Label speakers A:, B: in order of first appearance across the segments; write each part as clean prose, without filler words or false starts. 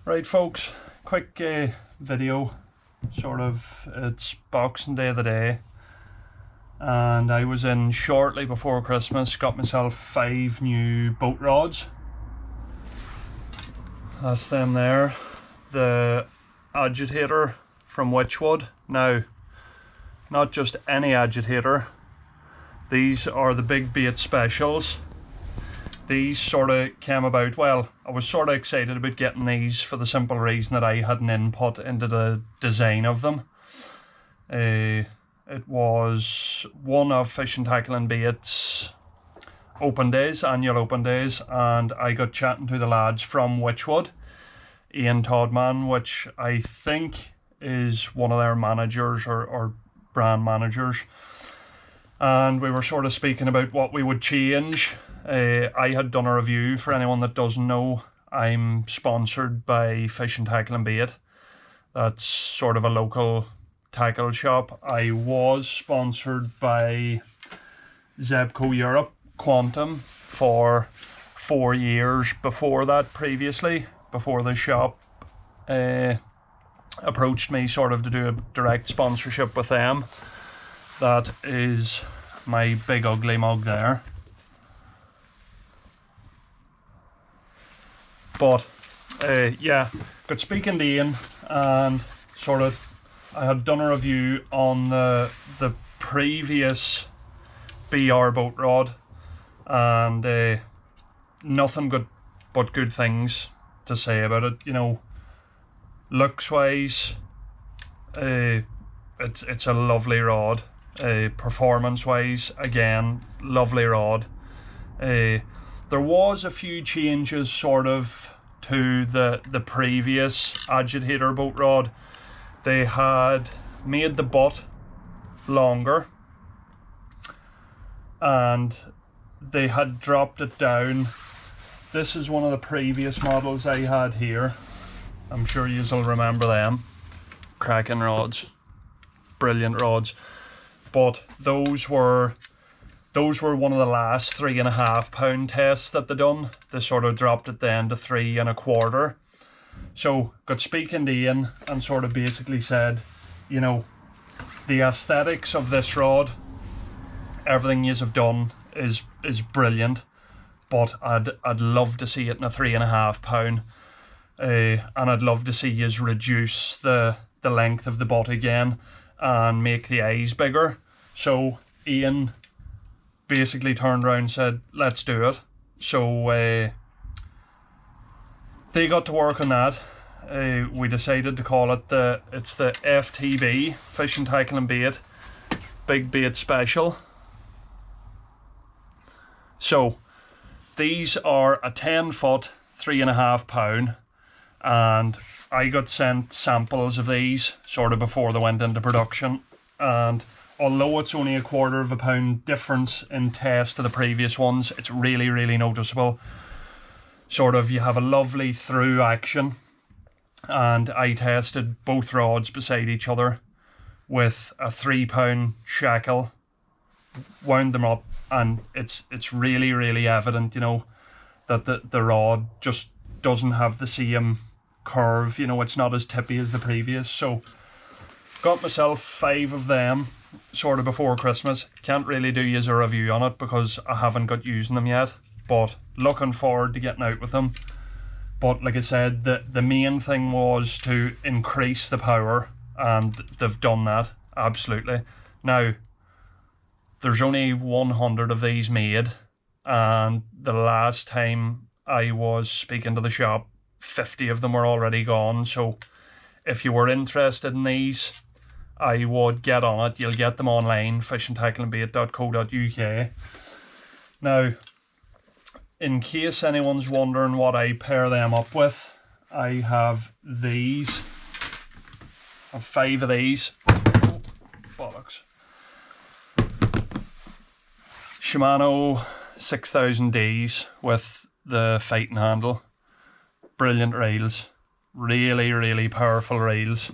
A: Right folks, quick video, sort of, it's Boxing Day today, and I was in shortly before Christmas, got myself 5 new boat rods. That's them there, the agitator from Wychwood. Now, not just any agitator, these are the big bait specials. These sort of came about, well, I was sort of excited about getting these for the simple reason that I had an input into the design of them. It was one of Fish and Tackle and Bait's open days, annual open days, and I got chatting to the lads from Wychwood, Ian Todman, which I think is one of their managers or brand managers, and we were sort of speaking about what we would change. I had done a review. For anyone that doesn't know, I'm sponsored by Fish and Tackle and Bait. That's sort of a local tackle shop. I was sponsored by Zebco Europe Quantum for 4 years before that, previously, before the shop approached me sort of to do a direct sponsorship with them. That is my big ugly mug there. But yeah, got speaking to Ian, and sort of I had done a review on the previous BR boat rod, and nothing but good things to say about it. You know, looks wise, it's a lovely rod. Performance wise, again, lovely rod. There was a few changes sort of to the previous agitator boat rod. They had made the butt longer and they had dropped it down. This is one of the previous models I had here. I'm sure you'll remember them. Cracking rods, brilliant rods. But those were one of the last 3.5 pound tests that they done. They sort of dropped it then to 3 1/4. So got speaking to Ian and sort of basically said, you know, the aesthetics of this rod, everything yous have done is brilliant, but I'd love to see it in a 3.5 pound, and I'd love to see yous reduce the length of the butt again and make the eyes bigger. So Ian basically turned around and said, let's do it. So they got to work on that. We decided to call it it's the FTB, Fish and Tackle and Bait Big Bait Special. So these are a 10-foot, 3.5 pound, and I got sent samples of these sort of before they went into production, and although it's only a 1/4 pound difference in test to the previous ones, it's really, really noticeable. Sort of, you have a lovely through action, and I tested both rods beside each other with a 3 pound shackle, wound them up, and it's really, really evident, you know, that the rod just doesn't have the same curve, you know, it's not as tippy as the previous. So got myself 5 of them sort of before Christmas. Can't really do you a review on it because I haven't got using them yet, but looking forward to getting out with them. But like I said, the main thing was to increase the power, and they've done that, absolutely. Now, there's only 100 of these made, and the last time I was speaking to the shop, 50 of them were already gone. So if you were interested in these, I would get on it. You'll get them online, fishandtackleandbait.co.uk. Now, in case anyone's wondering what I pair them up with, I have these. I have 5 of these. Oh, bollocks. Shimano 6000Ds with the fighting handle. Brilliant reels. Really, really powerful reels.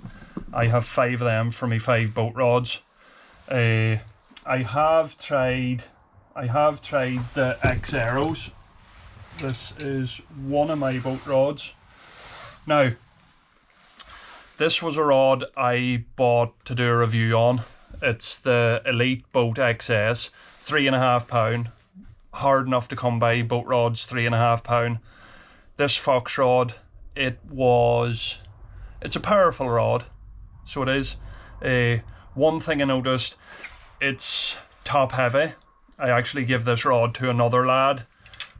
A: I have 5 of them for me 5 boat rods. I have tried the X Arrows. This is one of my boat rods. Now, this was a rod I bought to do a review on. It's the Elite Boat XS, 3.5 pound. Hard enough to come by, boat rods, 3.5 pound. This fox rod, it's a powerful rod, so it is. One thing I noticed, it's top heavy. I actually give this rod to another lad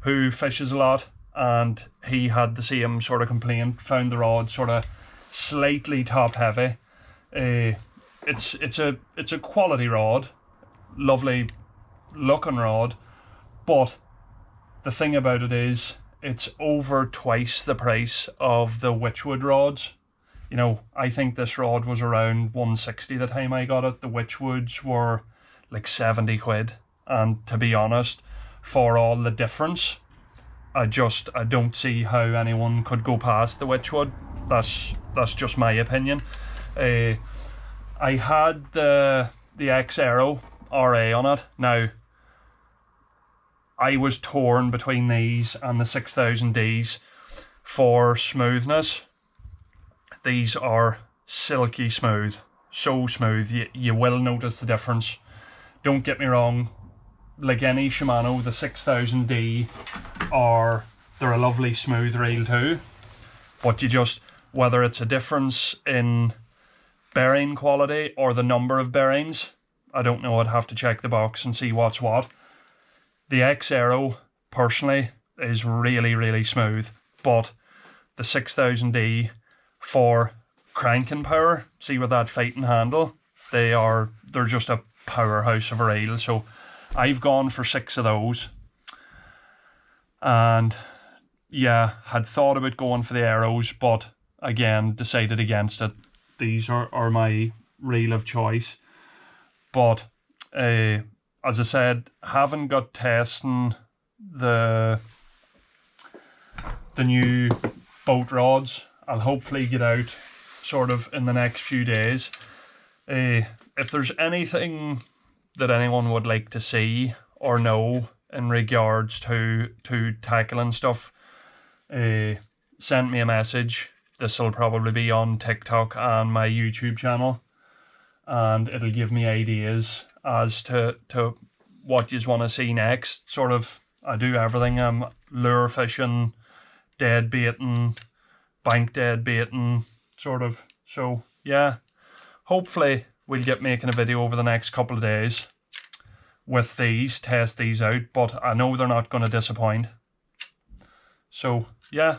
A: who fishes a lot, and he had the same sort of complaint, found the rod sort of slightly top heavy. It's a quality rod, lovely looking rod, but the thing about it is it's over twice the price of the Wychwood rods. You know, I think this rod was around 160 the time I got it. The Wychwoods were like 70 quid. And to be honest, for all the difference, I don't see how anyone could go past the Wychwood. That's just my opinion. I had the X Aero RA on it. Now, I was torn between these and the 6000Ds for smoothness. These are silky smooth, so smooth. You will notice the difference. Don't get me wrong, like any Shimano, the 6000D they're a lovely smooth reel too. But whether it's a difference in bearing quality or the number of bearings, I don't know. I'd have to check the box and see what's what. The X Aero, personally, is really, really smooth. But the 6000D, for cranking power, see with that fighting handle, they're just a powerhouse of a reel. So I've gone for 6 of those. And yeah, had thought about going for the Aeros, but again, decided against it. These are my reel of choice. But as I said, haven't got testing the new boat rods. I'll hopefully get out sort of in the next few days. If there's anything that anyone would like to see or know in regards to tackling stuff, send me a message. This will probably be on TikTok and my YouTube channel, and it'll give me ideas as to what you want to see next. Sort of, I do everything. I'm lure fishing, dead baiting, bank dead baiting, sort of. So yeah, hopefully we'll get making a video over the next couple of days with these, test these out, but I know they're not going to disappoint. So yeah,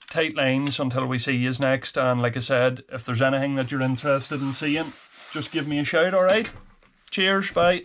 A: tight lines until we see yous next. And like I said, if there's anything that you're interested in seeing, just give me a shout, alright? Cheers, bye.